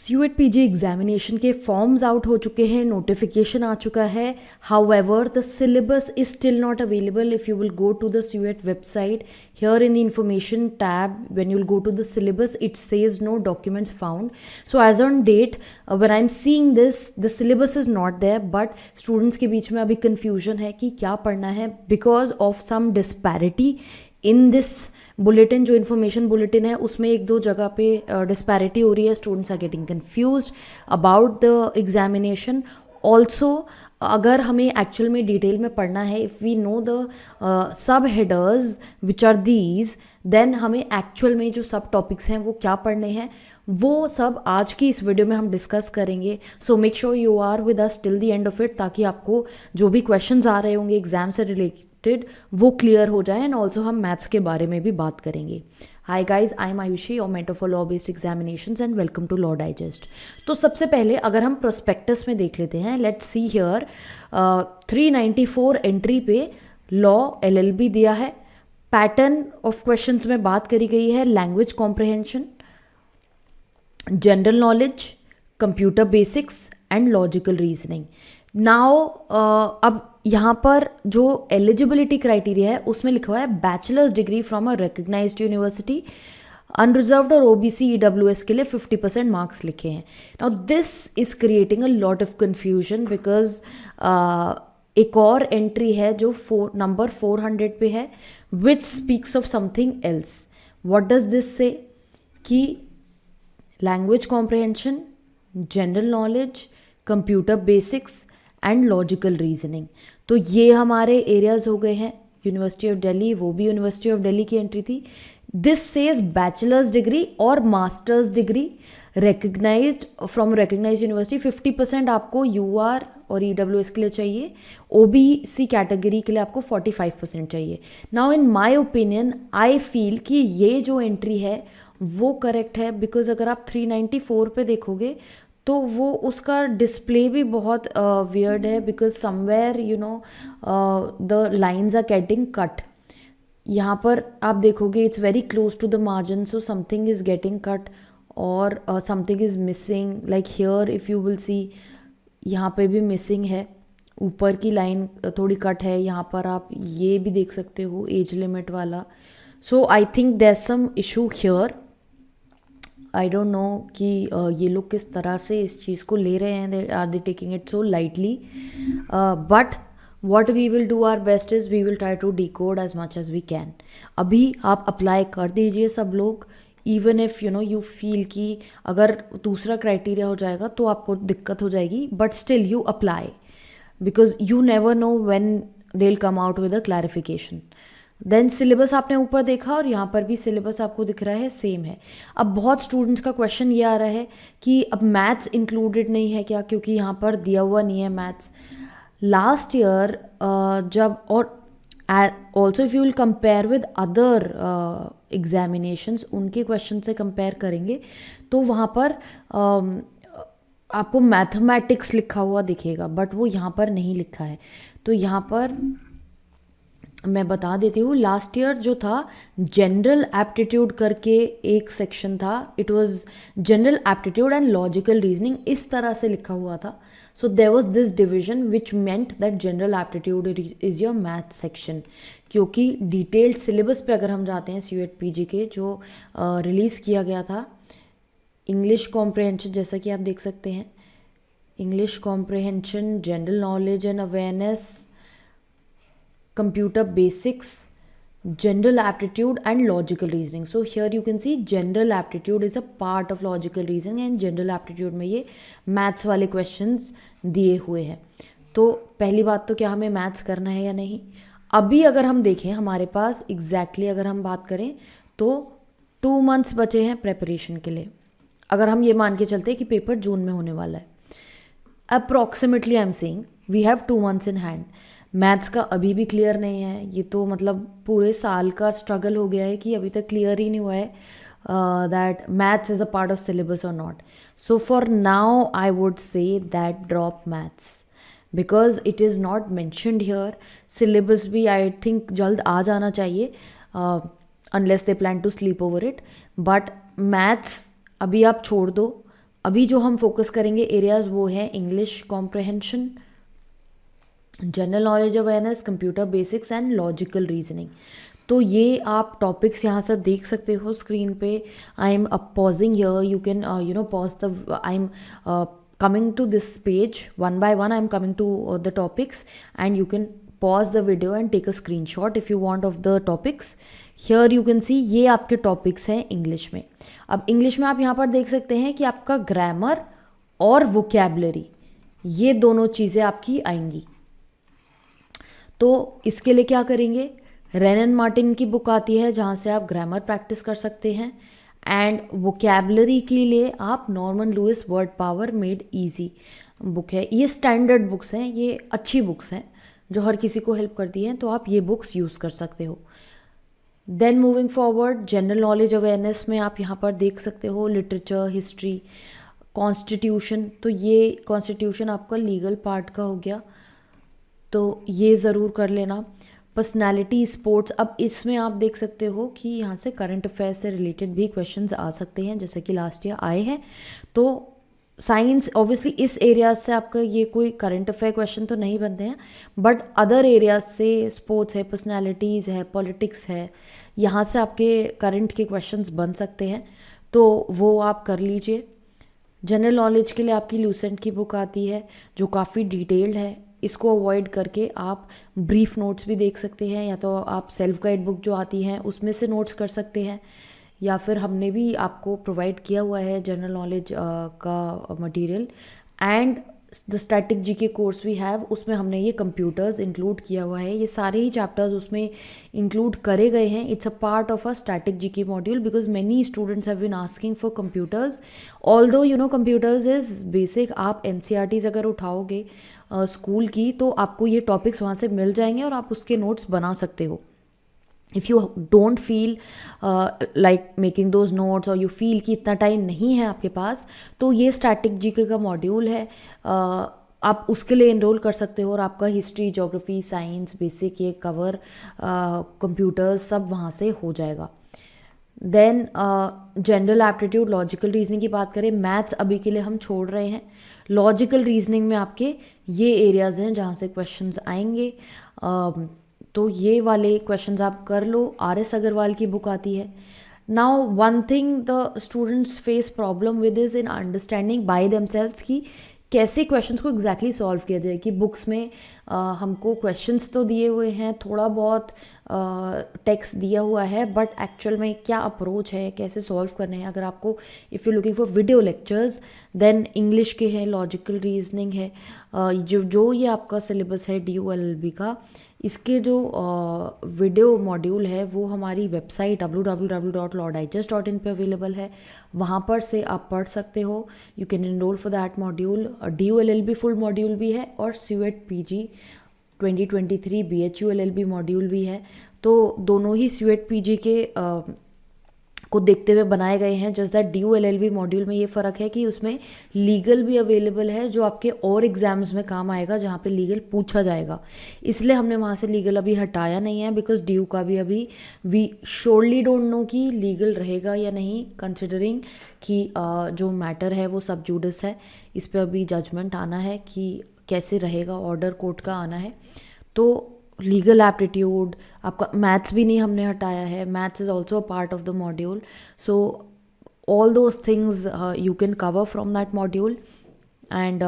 सीयूएट PG examination के forms out हो चुके हैं, नोटिफिकेशन आ चुका है. However the syllabus is still not available. If you will go to the CUET website, here in the information tab, when you'll go to the syllabus, it says no documents found. So as on date, when I'm seeing this, the syllabus is not there, but students के बीच में अभी confusion है कि क्या पढ़ना है because of some disparity in this bulletin. जो information bulletin है उसमें एक दो जगह पे डिस्पैरिटी हो रही है. Students are getting confused about the examination. Also अगर हमें एक्चुअल में डिटेल में पढ़ना है, if we know the sub headers which are these, then हमें एक्चुअल में जो सब टॉपिक्स हैं वो क्या पढ़ने हैं, वो सब आज की इस वीडियो में हम डिस्कस करेंगे. So make sure you are with us till the end of it, ताकि आपको जो भी क्वेश्चंस आ रहे होंगे एग्जाम से रिलेटेड वो क्लियर हो जाए. एंड ऑल्सो हम मैथ्स के बारे में भी बात करेंगे. Hi guys, I am Ayushi, your mentor for law based examinations, and welcome to law digest. तो सबसे पहले अगर हम प्रोस्पेक्टस में देख लेते हैं, लेट्स सी हियर. 394 एंट्री पे लॉ एलएलबी दिया है. पैटर्न ऑफ क्वेश्चंस में बात करी गई है language comprehension, general knowledge, computer basics and logical reasoning. Now अब यहाँ पर जो एलिजिबिलिटी क्राइटेरिया है उसमें लिखा हुआ है bachelor's degree from a recognised university, unreserved और ओबीसी ईडब्ल्यूएस के लिए 50% मार्क्स लिखे हैं. Now this is creating a lot of confusion because एक और एंट्री है जो नंबर 400 पे है, which speaks of something else. What does this say कि language comprehension, general knowledge, computer basics and logical reasoning. तो ये हमारे एरियाज हो गए हैं. यूनिवर्सिटी ऑफ दिल्ली, वो भी यूनिवर्सिटी ऑफ दिल्ली की एंट्री थी. दिस सेज बैचलर्स डिग्री और masters degree recognized from recognized university. 50% आपको यूआर और ईडब्ल्यूएस के लिए चाहिए, ओबीसी कैटेगरी के लिए आपको 45% चाहिए. Now in my opinion I feel कि ये जो एंट्री है वो करेक्ट है, बिकॉज अगर आप 394 पे देखोगे तो वो उसका डिस्प्ले भी बहुत वियर्ड है, because somewhere you know the lines are getting cut. यहाँ पर आप देखोगे it's very close to the margin, so something is getting cut और something is missing. Like here if you will see, यहाँ पे भी मिसिंग है, ऊपर की लाइन थोड़ी कट है. यहाँ पर आप ये भी देख सकते हो एज लिमिट वाला. So I think there some issue here. I don't know कि ये लोग किस तरह से इस चीज़ को ले रहे हैं. Are they taking it so lightly? But what we will do our best is we will try to decode as much as we can. अभी आप अप्लाई कर दीजिए सब लोग, even if you know you feel कि अगर दूसरा criteria हो जाएगा तो आपको दिक्कत हो जाएगी, but still you apply, because you never know when they will come out with a clarification. Then syllabus आपने ऊपर देखा और यहाँ पर भी सिलेबस आपको दिख रहा है, सेम है. अब बहुत स्टूडेंट्स का क्वेश्चन ये आ रहा है कि अब मैथ्स इंक्लूडेड नहीं है क्या, क्योंकि यहाँ पर दिया हुआ नहीं है मैथ्स. लास्ट ईयर जब, और also if you will compare with other examinations, उनके क्वेश्चन से कंपेयर करेंगे तो वहाँ पर आपको मैथमेटिक्स लिखा हुआ दिखेगा, बट वो यहाँ पर नहीं लिखा है. तो यहाँ पर मैं बता देती हूँ, लास्ट ईयर जो था जनरल एप्टीट्यूड करके एक सेक्शन था, it was general aptitude and logical reasoning, इस तरह से लिखा हुआ था. So there was this division which meant that general aptitude is your math section. क्योंकि डिटेल्ड सिलेबस पे अगर हम जाते हैं सीयूएट पीजी के जो रिलीज़ किया गया था, इंग्लिश कॉम्प्रहेंशन जैसा कि आप देख सकते हैं, English comprehension, general knowledge and awareness, computer basics, general aptitude and logical reasoning. So here you can see general aptitude is a part of logical reasoning and general aptitude में ये maths वाले questions दिए हुए हैं. तो पहली बात तो क्या हमें maths करना है या नहीं. अभी अगर हम देखें हमारे पास exactly अगर हम बात करें तो 2 months बचे हैं प्रेपरेशन के लिए. अगर हम ये मान के चलते हैं कि पेपर जून में होने वाला है, approximately I am saying we have 2 months in hand. Maths का अभी भी क्लियर नहीं है. ये तो मतलब पूरे साल का स्ट्रगल हो गया है कि अभी तक क्लियर ही नहीं हुआ है that maths is a part of syllabus और not. So for now I would say that drop maths, because it is not mentioned here. Syllabus भी आई थिंक जल्द आ जाना चाहिए, unless they plan to sleep over it. But maths अभी आप छोड़ दो. अभी जो हम फोकस करेंगे एरियाज वो हैं English comprehension, general knowledge awareness, computer basics and logical reasoning. तो ये आप टॉपिक्स यहाँ से देख सकते हो स्क्रीन पे। I am pausing here, you can pause the, I am coming to this page one by one. I am coming to the topics and you can pause the video and take a screenshot if you want of the topics. Here you can see ये आपके topics हैं English में। अब English में आप यहाँ पर देख सकते हैं कि आपका ग्रामर और वोकैबलरी ये दोनों चीज़ें आपकी आएंगी। तो इसके लिए क्या करेंगे, रेन एंड मार्टिन की बुक आती है जहाँ से आप ग्रामर प्रैक्टिस कर सकते हैं, एंड वोकैबलरी के लिए आप Norman Lewis word power made easy book है। ये स्टैंडर्ड बुक्स हैं, ये अच्छी बुक्स हैं जो हर किसी को हेल्प करती हैं, तो आप ये बुक्स यूज़ कर सकते हो। Then moving forward, general knowledge awareness में आप यहाँ पर देख सकते हो लिटरेचर, हिस्ट्री, कॉन्स्टिट्यूशन। तो ये कॉन्स्टिट्यूशन आपका लीगल पार्ट का हो गया, तो ये ज़रूर कर लेना। पर्सनालिटी, स्पोर्ट्स, अब इसमें आप देख सकते हो कि यहाँ से करंट अफेयर्स से रिलेटेड भी क्वेश्चंस आ सकते हैं, जैसे कि लास्ट ईयर आए हैं। तो साइंस ऑब्वियसली इस एरिया से आपका ये कोई करंट अफेयर क्वेश्चन तो नहीं बनते हैं, बट अदर एरियाज से स्पोर्ट्स है, पर्सनालिटीज़ है, पॉलिटिक्स है, यहाँ से आपके करंट के क्वेश्चंस बन सकते हैं, तो वो आप कर लीजिए। जनरल नॉलेज के लिए आपकी लूसेंट की बुक आती है जो काफ़ी डिटेल्ड है। इसको अवॉइड करके आप ब्रीफ नोट्स भी देख सकते हैं, या तो आप सेल्फ गाइड बुक जो आती हैं उसमें से नोट्स कर सकते हैं, या फिर हमने भी आपको प्रोवाइड किया हुआ है जनरल नॉलेज का material and the static GK course we have, उसमें हमने ये कंप्यूटर्स इंक्लूड किया हुआ है। ये सारे ही चैप्टर्स उसमें इंक्लूड करे गए हैं। It's a part of a static GK module because many students have been asking for computers, although you know computers is basic. आप एनसीईआरटीज़ अगर उठाओगे स्कूल की तो आपको ये टॉपिक्स वहाँ से मिल जाएंगे और आप उसके नोट्स बना सकते हो। If you don't feel like making those notes और यू फील कि इतना टाइम नहीं है आपके पास, तो ये स्टैटिक जीके का मॉड्यूल है, आप उसके लिए एनरोल कर सकते हो और आपका हिस्ट्री, ज्योग्राफी, साइंस, बेसिक ये कवर, कंप्यूटर्स सब वहाँ से हो जाएगा। Then general aptitude, logical reasoning की बात करें, मैथ्स अभी के लिए हम छोड़ रहे हैं। लॉजिकल रीजनिंग में आपके ये एरियाज़ हैं जहाँ से क्वेश्चंस आएंगे, तो ये वाले क्वेश्चंस आप कर लो। RS अग्रवाल की बुक आती है। Now one thing the students face problem with is in understanding by themselves कि कैसे क्वेश्चंस को एग्जैक्टली सॉल्व किया जाए। कि बुक्स में हमको क्वेश्चंस तो दिए हुए हैं, थोड़ा बहुत टेक्स्ट दिया हुआ है, बट एक्चुअल में क्या अप्रोच है, कैसे सॉल्व करने हैं। अगर आपको if you looking for video lectures, then English के हैं, लॉजिकल रीजनिंग है, जो ये आपका सिलेबस है DULLB का, इसके जो वीडियो मॉड्यूल है वो हमारी वेबसाइट www.lawdigest.in पे अवेलेबल है, वहाँ पर से आप पढ़ सकते हो। You can enrol for that module. DULLB full module भी है और CUET PG 2023 BHULLB मॉड्यूल भी है। तो दोनों ही CUET PG के को देखते हुए बनाए गए हैं। जस्ट दैट DULLB मॉड्यूल में ये फ़र्क है कि उसमें लीगल भी अवेलेबल है जो आपके और एग्जाम्स में काम आएगा, जहाँ पे लीगल पूछा जाएगा। इसलिए हमने वहाँ से लीगल अभी हटाया नहीं है, बिकॉज ड्यू का भी अभी वी श्योरली डोंट नो कि लीगल रहेगा या नहीं, कंसिडरिंग कि जो मैटर है वो सब जुडिस है। इस पर अभी जजमेंट आना है कि कैसे रहेगा, ऑर्डर कोर्ट का आना है। तो लीगल एप्टीट्यूड, आपका मैथ्स भी नहीं हमने हटाया है, maths is also a part of the module. So all those things you can cover from that module and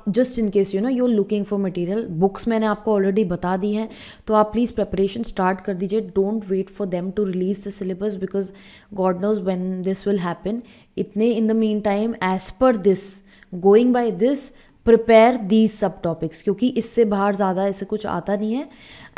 just in case you know you are looking for material, books मैंने आपको already बता दी हैं, तो आप please preparation start कर दीजिए। Don't wait for them to release the syllabus because God knows when this will happen. इतने in the mean time as per this, going by this, prepare these सब topics, क्योंकि इससे बाहर ज़्यादा ऐसे कुछ आता नहीं है।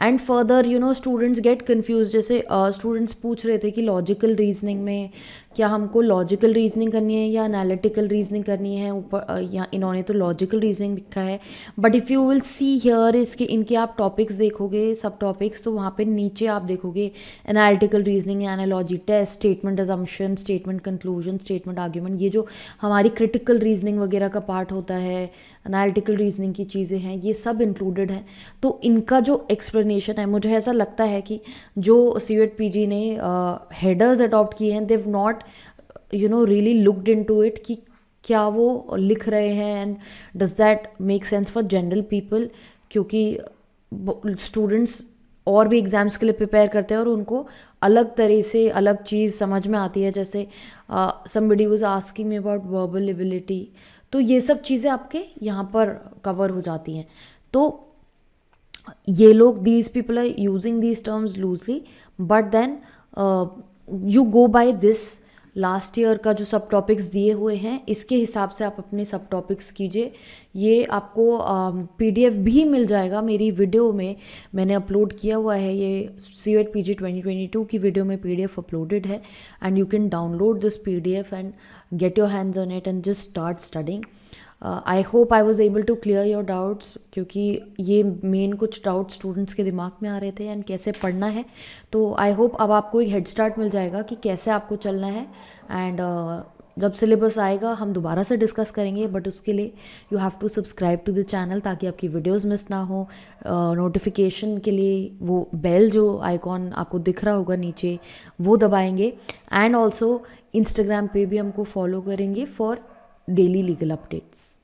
And further you know students get confuse, जैसे स्टूडेंट्स पूछ रहे थे कि लॉजिकल रीजनिंग में क्या हमको लॉजिकल रीजनिंग करनी है या एनालिटिकल रीजनिंग करनी है। ऊपर या इन्होंने तो लॉजिकल रीजनिंग लिखा है, but if you will see here इसके इनके आप टॉपिक्स देखोगे, सब टॉपिक्स, तो वहाँ पे नीचे आप देखोगे analytical reasoning, analogy test, statement assumption, statement conclusion, statement argument, ये जो हमारी क्रिटिकल रीजनिंग वगैरह का पार्ट होता है, एनालिटिकल रीजनिंग की चीज़ें हैं, ये सब इंक्लूडेड हैं। तो इनका जो एक्सप्लेनेशन है, मुझे ऐसा लगता है कि जो CUET PG ने हेडर्स अडॉप्ट किए हैं, they've not really looked into it कि क्या वो लिख रहे हैं and does that make sense for general people, क्योंकि स्टूडेंट्स और भी एग्ज़ाम्स के लिए प्रिपेयर करते हैं और उनको अलग तरह से अलग चीज़ समझ में आती है। जैसे somebody was asking me about verbal ability, तो ये सब चीज़ें आपके यहाँ पर कवर हो जाती हैं। तो ये लोग, these people are using these terms loosely, but then you go by this last year का जो सब टॉपिक्स दिए हुए हैं, इसके हिसाब से आप अपने सब टॉपिक्स कीजिए। ये आपको पीडीएफ भी मिल जाएगा मेरी वीडियो में, मैंने अपलोड किया हुआ है। ये CUET PG 2022 की वीडियो में पीडीएफ अपलोडेड है and you can download this PDF and get your hands on it and just start studying. I hope I was able to clear your doubts, क्योंकि ये main कुछ doubt students के दिमाग में आ रहे थे एंड कैसे पढ़ना है। तो आई होप अब आपको एक हेड स्टार्ट मिल जाएगा कि कैसे आपको चलना है। एंड जब सिलेबस आएगा हम दोबारा से डिस्कस करेंगे, बट उसके लिए you have to subscribe to the channel ताकि आपकी वीडियोस मिस ना हो। नोटिफिकेशन के लिए वो बेल जो आइकॉन आपको दिख रहा होगा नीचे, वो दबाएंगे। एंड ऑल्सो इंस्टाग्राम पे भी हमको फॉलो करेंगे फॉर डेली लीगल अपडेट्स।